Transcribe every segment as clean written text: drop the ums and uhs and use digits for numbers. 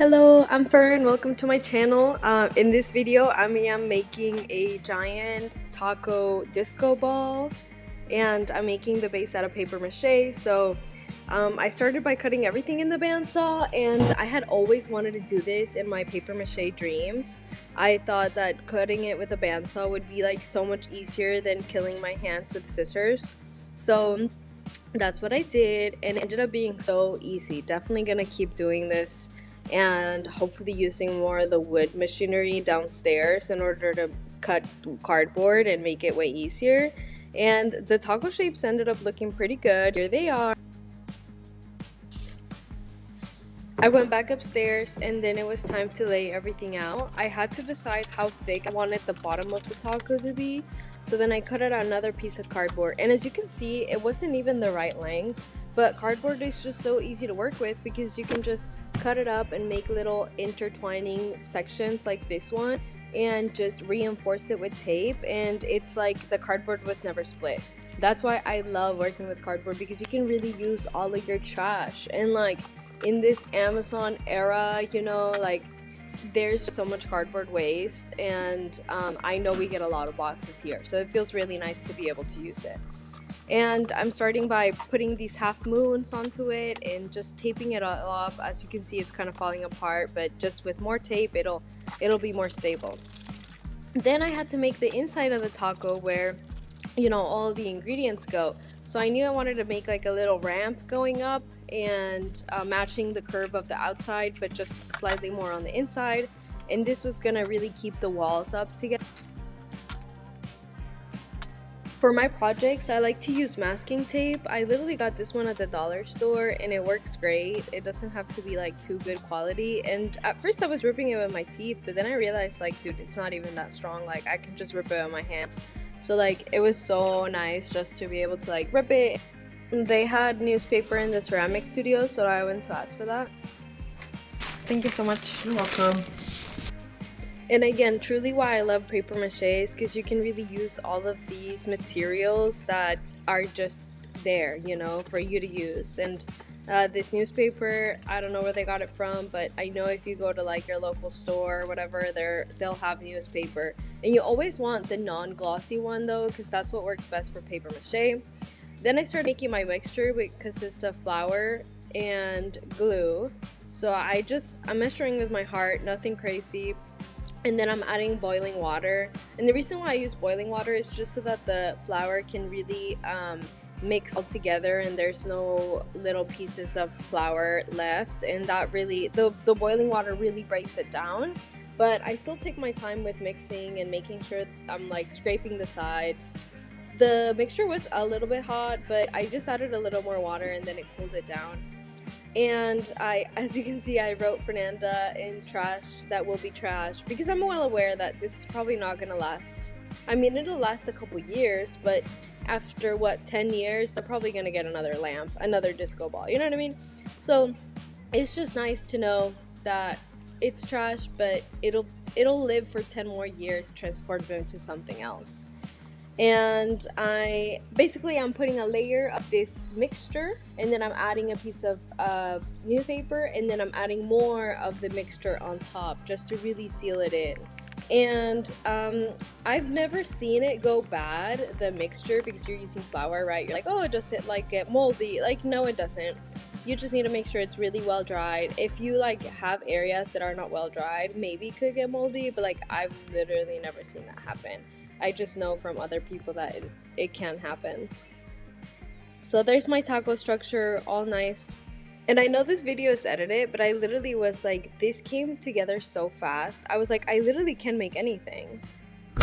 Hello, I'm Fern. Welcome to my channel. In this video, I am making a giant taco disco ball, and I'm making the base out of paper mache. So I started by cutting everything in the bandsaw, and I had always wanted to do this in my paper mache dreams. I thought that cutting it with a bandsaw would be like so much easier than killing my hands with scissors. So that's what I did, and it ended up being so easy. Definitely gonna keep doing this and hopefully using more of the wood machinery downstairs in order to cut cardboard and make it way easier. And the taco shapes ended up looking pretty good. Here they are. I went back upstairs and then it was time to lay everything out. I had to decide how thick I wanted the bottom of the taco to be. So then I cut out another piece of cardboard, and as you can see, it wasn't even the right length. But cardboard is just so easy to work with because you can just cut it up and make little intertwining sections like this one and just reinforce it with tape, and it's like the cardboard was never split. That's why I love working with cardboard, because you can really use all of your trash. And like in this Amazon era, like there's so much cardboard waste, and I know we get a lot of boxes here, so it feels really nice to be able to use it. And I'm starting by putting these half moons onto it and just taping it all up. As you can see, it's kind of falling apart, but just with more tape it'll be more stable. Then I had to make the inside of the taco where all the ingredients go. So I knew I wanted to make like a little ramp going up and matching the curve of the outside, but just slightly more on the inside, and this was gonna really keep the walls up together. For my projects, I like to use masking tape. I literally got this one at the dollar store and it works great. It doesn't have to be like too good quality, and at first I was ripping it with my teeth, but then I realized like, dude, it's not even that strong. Like I can just rip it with my hands. So like it was so nice just to be able to like rip it. They had newspaper in the ceramic studio, so I went to ask for that. Thank you so much. You're welcome. And again, truly why I love paper mache is because you can really use all of these materials that are just there, for you to use. And this newspaper, I don't know where they got it from, but I know if you go to like your local store or whatever, they'll have newspaper. And you always want the non-glossy one though, because that's what works best for paper mache. Then I started making my mixture, which consists of flour and glue. So I'm measuring with my heart, nothing crazy. And then I'm adding boiling water. And the reason why I use boiling water is just so that the flour can really mix all together and there's no little pieces of flour left, and that really, the boiling water really breaks it down. But I still take my time with mixing and making sure I'm like scraping the sides. The mixture was a little bit hot, but I just added a little more water and then it cooled it down. And as you can see, I wrote Fernanda in trash that will be trash, because I'm well aware that this is probably not gonna last. I mean, it'll last a couple years, but after 10 years they're probably gonna get another lamp, another disco ball, you know what I mean? So it's just nice to know that it's trash, but it'll live for 10 more years, transformed into something else. And I'm putting a layer of this mixture, and then I'm adding a piece of newspaper, and then I'm adding more of the mixture on top just to really seal it in. And I've never seen it go bad, the mixture, because you're using flour, right? You're like, oh, does it like get moldy? Like, no, it doesn't. You just need to make sure it's really well dried. If you like have areas that are not well dried, maybe it could get moldy, but like I've literally never seen that happen. I just know from other people that it can happen. So there's my taco structure, all nice. And I know this video is edited, but I literally was like, this came together so fast. I was like, I literally can make anything.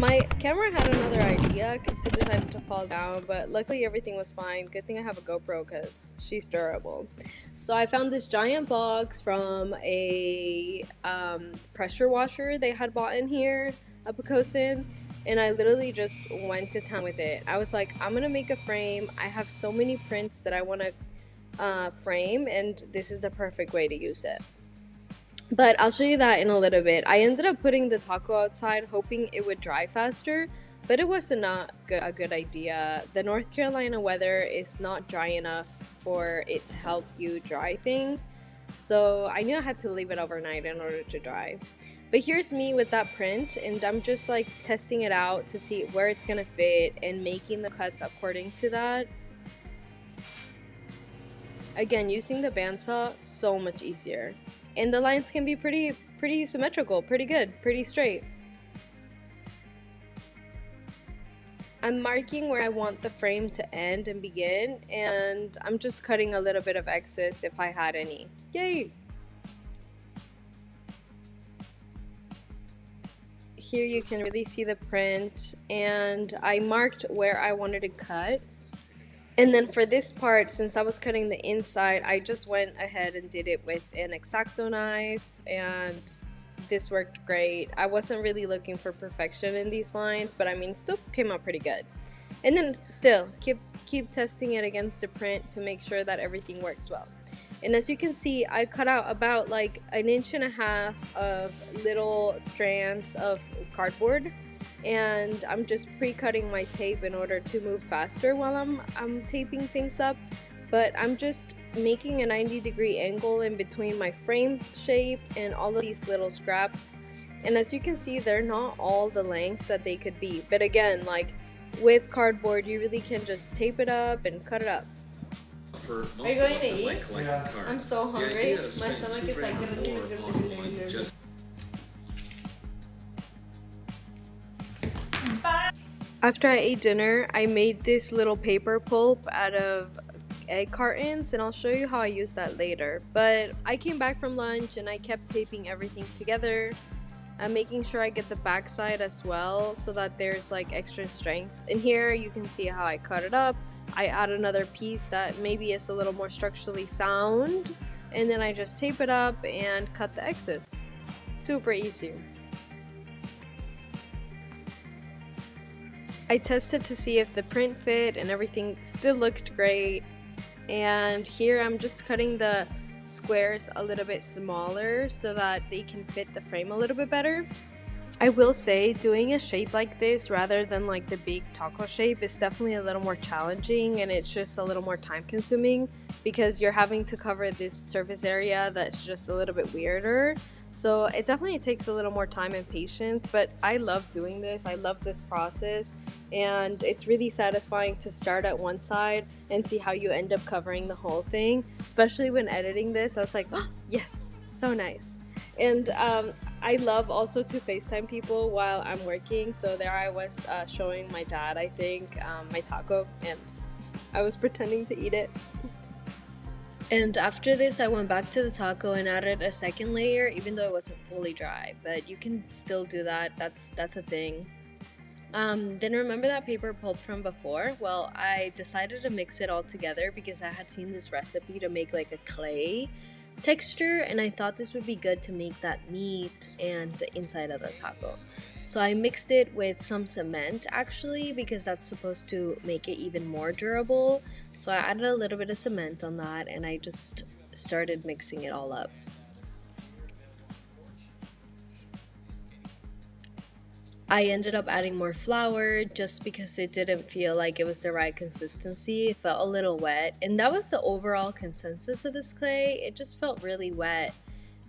My camera had another idea because it decided to fall down, but luckily everything was fine. Good thing I have a GoPro because she's durable. So I found this giant box from a pressure washer they had bought in here, a pocosin. And I literally just went to town with it. I was like, I'm gonna make a frame. I have so many prints that I want to frame, and this is the perfect way to use it. But I'll show you that in a little bit. I ended up putting the taco outside hoping it would dry faster, but it was not a good idea. The North Carolina weather is not dry enough for it to help you dry things. So I knew I had to leave it overnight in order to dry. But here's me with that print, and I'm just like testing it out to see where it's gonna fit and making the cuts according to that. Again, using the bandsaw, so much easier. And the lines can be pretty symmetrical, pretty good, pretty straight. I'm marking where I want the frame to end and begin, and I'm just cutting a little bit of excess if I had any. Yay! Here you can really see the print, and I marked where I wanted to cut. And then for this part, since I was cutting the inside, I just went ahead and did it with an X-Acto knife, and this worked great. I wasn't really looking for perfection in these lines, but I mean, still came out pretty good. And then still, keep testing it against the print to make sure that everything works well. And as you can see, I cut out about like 1.5 inches of little strands of cardboard, and I'm just pre-cutting my tape in order to move faster while I'm taping things up. But I'm just making a 90-degree angle in between my frame shape and all of these little scraps. And as you can see, they're not all the length that they could be. But again, like with cardboard, you really can just tape it up and cut it up. For most Are you going to eat? like collecting cards. I'm so hungry. My stomach is like just After I ate dinner, I made this little paper pulp out of egg cartons, and I'll show you how I use that later. But I came back from lunch and I kept taping everything together. I'm making sure I get the back side as well so that there's like extra strength. And here you can see how I cut it up. I add another piece that maybe is a little more structurally sound, and then I just tape it up and cut the excess. Super easy. I tested to see if the print fit and everything still looked great. And here I'm just cutting the squares a little bit smaller so that they can fit the frame a little bit better. I will say doing a shape like this rather than like the big taco shape is definitely a little more challenging, and it's just a little more time consuming because you're having to cover this surface area that's just a little bit weirder. So it definitely takes a little more time and patience, but I love doing this. I love this process, and it's really satisfying to start at one side and see how you end up covering the whole thing. Especially when editing this, I was like, oh, yes, so nice. And I love also to FaceTime people while I'm working. So there I was showing my dad, I think, my taco, and I was pretending to eat it. And after this, I went back to the taco and added a second layer, even though it wasn't fully dry. But you can still do that. That's a thing. Then remember that paper pulp from before? Well, I decided to mix it all together because I had seen this recipe to make like a clay texture, and I thought this would be good to make that meat and the inside of the taco. So I mixed it with some cement actually, because that's supposed to make it even more durable. So I added a little bit of cement on that, and I just started mixing it all up. I ended up adding more flour just because it didn't feel like it was the right consistency. It felt a little wet, and that was the overall consensus of this clay. It just felt really wet,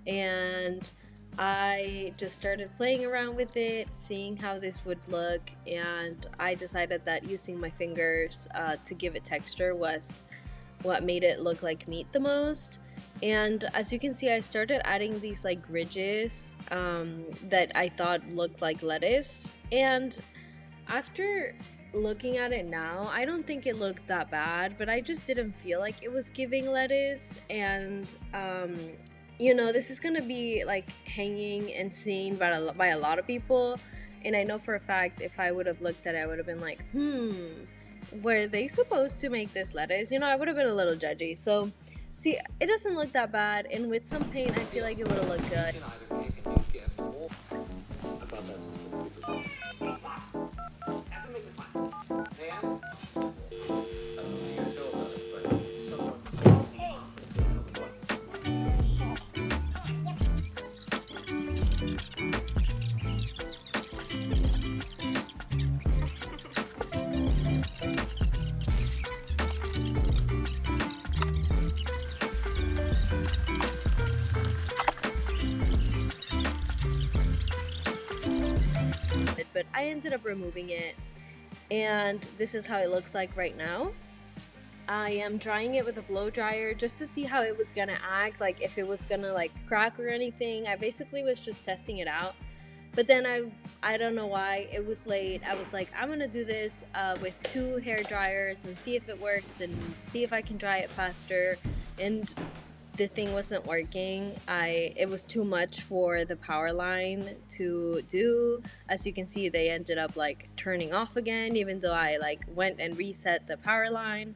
and I just started playing around with it, seeing how this would look, and I decided that using my fingers to give it texture was what made it look like meat the most. And as you can see, I started adding these like ridges that I thought looked like lettuce, and after looking at it now, I don't think it looked that bad, but I just didn't feel like it was giving lettuce. And you know, this is gonna be like hanging and seen by a lot of people, and I know for a fact if I would have looked at it, I would have been like, were they supposed to make this lettuce? You know, I would have been a little judgy. So see, it doesn't look that bad, and with some paint I feel like it would have looked good. but I ended up removing it, and this is how it looks like right now. I am drying it with a blow dryer just to see how it was gonna act, like if it was gonna like crack or anything. I basically was just testing it out. But then I don't know why, it was late. I was like, I'm gonna do this with 2 hair dryers and see if it works and see if I can dry it faster. And the thing wasn't working. It was too much for the power line to do. As you can see, they ended up like turning off again, even though I like went and reset the power line.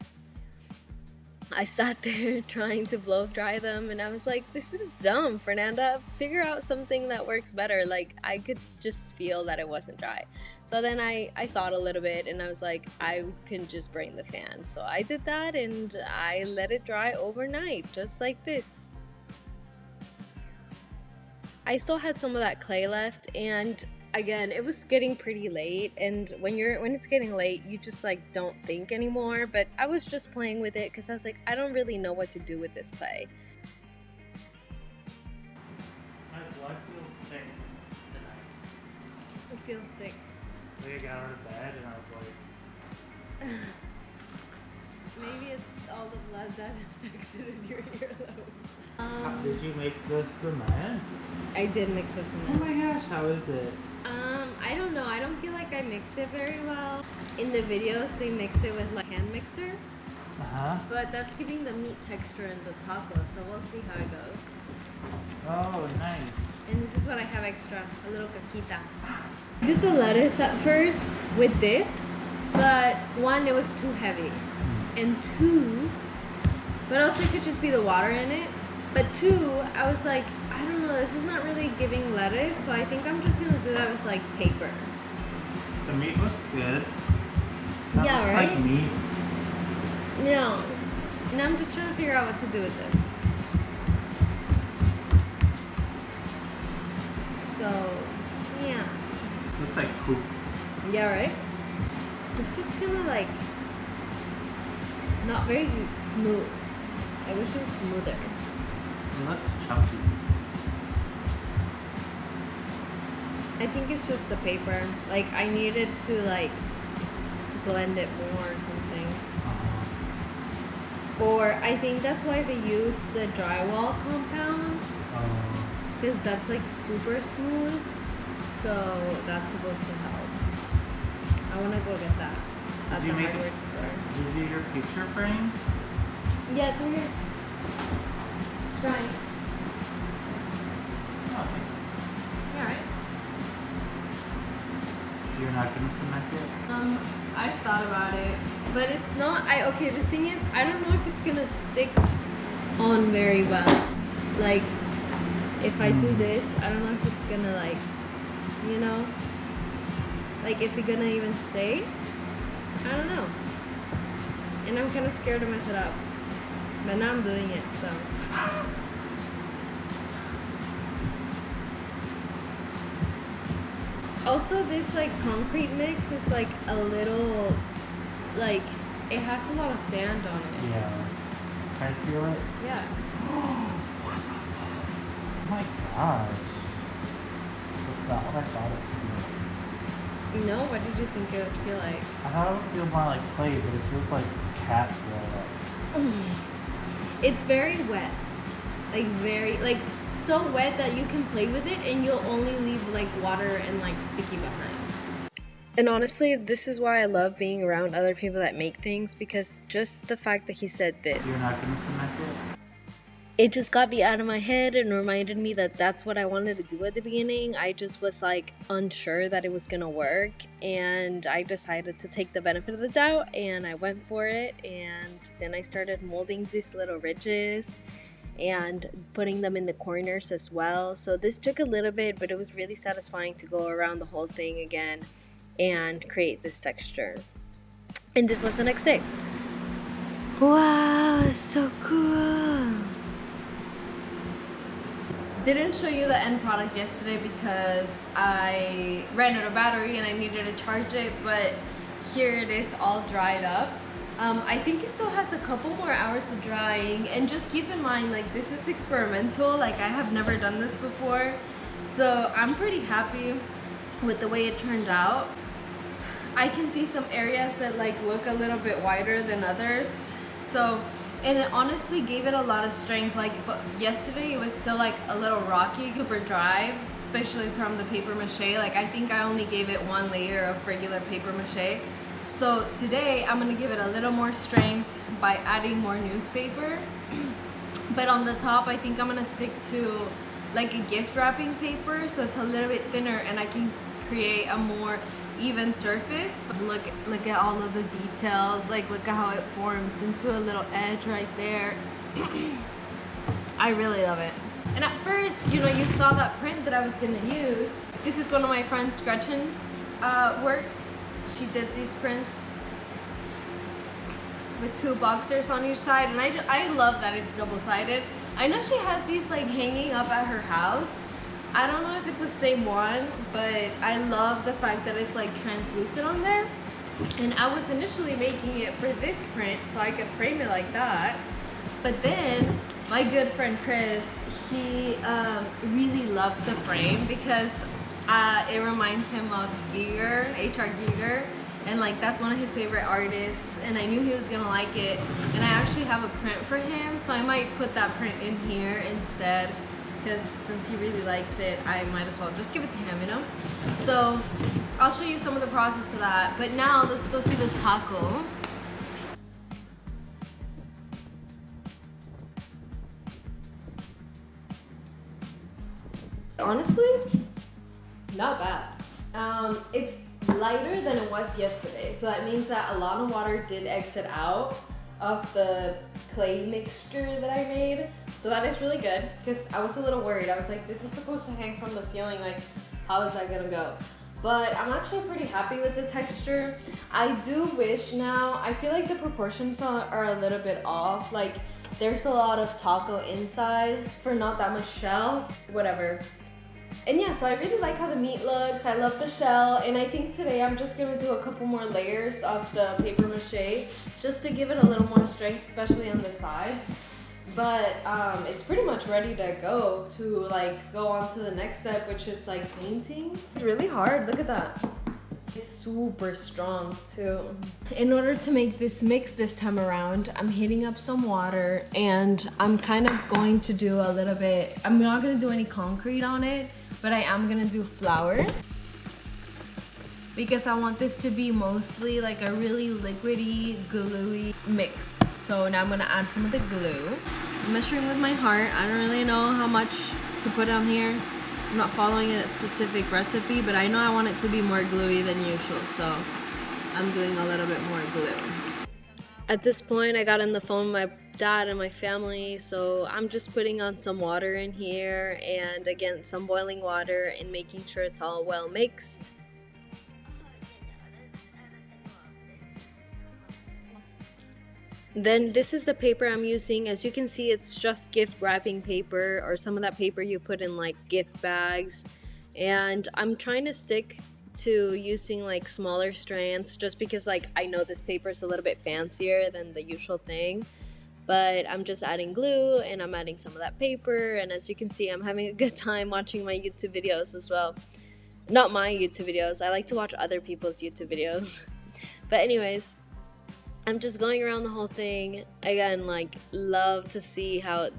I sat there trying to blow dry them, and I was like, this is dumb, Fernanda. Figure out something that works better. Like, I could just feel that it wasn't dry. So then I thought a little bit, and I was like, I can just bring the fan. So I did that, and I let it dry overnight, just like this. I still had some of that clay left, and again, it was getting pretty late, and when it's getting late, you just like don't think anymore. But I was just playing with it because I was like, I don't really know what to do with this clay. My blood feels thick tonight. It feels thick. Like I got out of bed and I was like, Maybe it's all the blood that exited your earlobe. did you make the cement? I did mix the Oh cement. my gosh, how is it? I don't know. I don't feel like I mixed it very well. In the videos, they mix it with like hand mixer, but that's giving the meat texture in the taco. So we'll see how it goes. Oh, nice. And this is what I have extra, a little caquita. I did the lettuce at first with this, but 1, it was too heavy, and 2, but also it could just be the water in it. But 2, I was like, I don't know, this is not really giving lettuce, so I think I'm just gonna do that with like paper. The meat looks good. That Yeah, looks right? like meat. No. Now I'm just trying to figure out what to do with this. So, yeah. Looks like poop. Yeah, right? It's just kind of like not very smooth. I wish it was smoother. It looks chunky. I think it's just the paper. Like, I needed to like blend it more or something. Or I think that's why they use the drywall compound, because that's like super smooth. So that's supposed to help. I want to go get that at the hardware store. Did you get your picture frame? Yeah, it's in here. It's drying. Oh, thanks. Yeah, right? You're not gonna cement it? I thought about it, but it's not. Okay, the thing is, I don't know if it's gonna stick on very well. Like, if I do this, I don't know if it's gonna like, you know, like, is it gonna even stay? I don't know. And I'm kind of scared to mess it up, but now I'm doing it, so. Also, this like concrete mix is like a little, like, it has a lot of sand on it. Yeah. Can I feel it? Yeah. Oh my gosh. That's not what I thought it would feel. No, what did you think it would feel like? I thought it would feel more like clay, but it feels like cat blood. It's very wet. Like, very, like, so wet that you can play with it and you'll only leave like water and like sticky behind. And honestly, this is why I love being around other people that make things, because just the fact that he said this, You're not gonna cement it? it just got me out of my head and reminded me that that's what I wanted to do at the beginning. I just was like unsure that it was gonna work, and I decided to take the benefit of the doubt and I went for it. And then I started molding these little ridges and putting them in the corners as well. So this took a little bit, but it was really satisfying to go around the whole thing again and create this texture. And this was the next day. Wow, so cool. Didn't show you the end product yesterday because I ran out of battery and I needed to charge it, but here it is all dried up. I think it still has a couple more hours of drying, and just keep in mind, like, this is experimental, like I have never done this before, so I'm pretty happy. with the way it turned out. I can see some areas that like look a little bit wider than others. So, and it honestly gave it a lot of strength. Like, but yesterday it was still like a little rocky, super dry, especially from the paper mache. Like, I think I only gave it one layer of regular paper mache. So today I'm gonna give it a little more strength by adding more newspaper. But on the top, I think I'm gonna stick to like a gift wrapping paper, so it's a little bit thinner and I can create a more even surface. But look at all of the details. Like, look at how it forms into a little edge right there. I really love it. And at first, you know, you saw that print that I was gonna use. This is one of my friend's Gretchen work. She did these prints with 2 boxers on each side, and I love that it's double-sided. I know she has these like hanging up at her house. I don't know if it's the same one, but I love the fact that it's like translucent on there. And I was initially making it for this print so I could frame it like that. But then my good friend Chris, he really loved the frame because it reminds him of Giger, H.R. Giger. And like that's one of his favorite artists, and I knew he was gonna like it. And I actually have a print for him, so I might put that print in here instead, because since he really likes it, I might as well just give it to him, you know? So I'll show you some of the process of that. But now let's go see the taco. Honestly, not bad. It's lighter than it was yesterday, so that means that a lot of water did exit out of the clay mixture that I made, so that is really good, because I was a little worried. I was like, this is supposed to hang from the ceiling, like how is that gonna go? But I'm actually pretty happy with the texture. I do wish now, I feel like the proportions are a little bit off. Like there's a lot of taco inside for not that much shell, whatever. And yeah, so I really like how the meat looks. I love the shell, and I think today I'm just gonna do a couple more layers of the paper mache just to give it a little more strength, especially on the sides. But it's pretty much ready to go on to the next step, which is like painting. It's really hard, look at that. It's super strong too. In order to make this mix this time around, I'm heating up some water, and I'm kind of going to do a little bit, I'm not gonna do any concrete on it, but I am gonna do flour because I want this to be mostly like a really liquidy, gluey mix. So now I'm gonna add some of the glue. I'm measuring with my heart. I don't really know how much to put on here. I'm not following a specific recipe, but I know I want it to be more gluey than usual, so I'm doing a little bit more glue. At this point, I got on the phone with my dad and my family, so I'm just putting on some water in here, and again, some boiling water, and making sure it's all well mixed. Then this is the paper I'm using. As you can see, it's just gift wrapping paper, or some of that paper you put in like gift bags. And I'm trying to stick to using like smaller strands just because like I know this paper is a little bit fancier than the usual thing. But I'm just adding glue, and I'm adding some of that paper, and as you can see, I'm having a good time watching my YouTube videos as well. Not my YouTube videos, I like to watch other people's YouTube videos. But anyways, I'm just going around the whole thing. Again, like, love to see how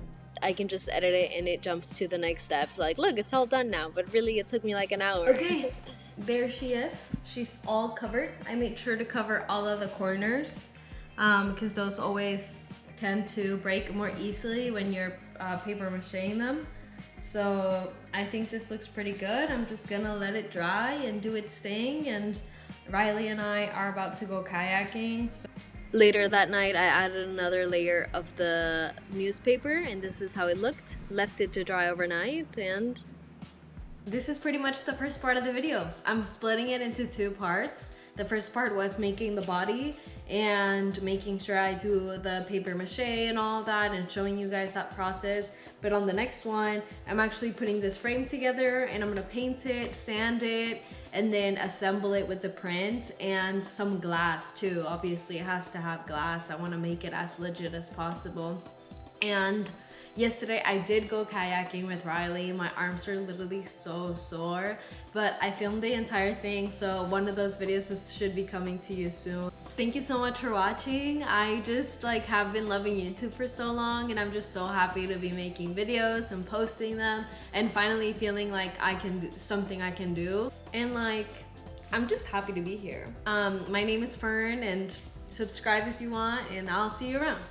I can just edit it and it jumps to the next steps. Like, look, it's all done now, but really it took me like an hour. Okay, there she is. She's all covered. I made sure to cover all of the corners because those always tend to break more easily when you're paper macheing them. So I think this looks pretty good. I'm just gonna let it dry and do its thing, and Riley and I are about to go kayaking. So later that night, I added another layer of the newspaper, and this is how it looked. Left it to dry overnight, and this is pretty much the first part of the video. I'm splitting it into 2 parts. The first part was making the body and making sure I do the paper mache and all that, and showing you guys that process. But on the next one, I'm actually putting this frame together, and I'm gonna paint it, sand it, and then assemble it with the print and some glass too. Obviously it has to have glass. I wanna make it as legit as possible. And Yesterday I did go kayaking with Riley. My arms were literally so sore, but I filmed the entire thing, so one of those videos should be coming to you soon. Thank you so much for watching. I just like have been loving YouTube for so long, and I'm just so happy to be making videos and posting them and finally feeling like I can do something I can do. And like, I'm just happy to be here. My name is Fern, and subscribe if you want, and I'll see you around.